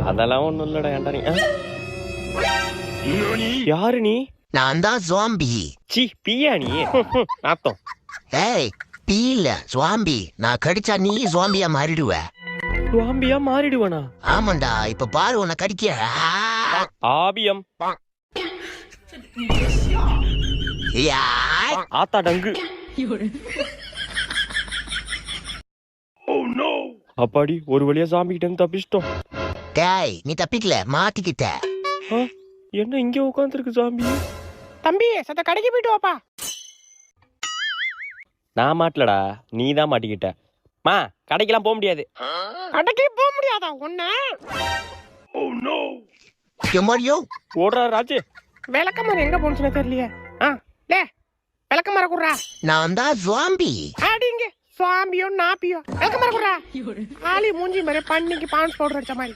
அதெல்லாம் ஒண்ணும் இல்லடா. ஏன்டா நீ யாரு நீ? நான் தான் ஜாம்பி. சி பியா நீ? நாத்தம். ஏய் பீ இல்ல ஜாம்பி. நான் கடிச்சா நீ ஜாம்பியா மாறிடுவ. ஜாம்பியா மாறிடுவனா? ஆமாண்டா, இப்ப பாரு உன்னை கடிக்க. ஆபியம். யாய். ஆத்தா டங்கு. அப்பாடி ஒரு வழியா ஜாம்பி கிட்ட இருந்து தப்பிச்சிட்டோம். டேய் நீ தப்பிக்கல, மாட்டிக்கிட்ட. என்ன இங்க உட்காந்துருக்கு ஜாம்பி? தம்பி சத்த கடைக்கு போயிட்டு வாப்பா. நான் மாட்டலடா, நீ தான் மாட்டிக்கிட்ட. மா கடைக்கெல்லாம் போக முடியாது. கடைக்கு போக முடியாதா ஒண்ணு? எம்மாடியோ ஓடுறா ராஜு. விளக்கமாறு எங்க போனுச்சுன்னு தெரியலையே. லே விளக்கமாற குடுறா. நான் தான் ஜாம்பி. அடிங்க சுவாமியோ நாப்பியோ விளக்கமாற குடுறா. ஆளி மூஞ்சி மாதிரி பண்ணிக்கு பான்ஸ் பவுடர் அடிச்ச மாதிரி.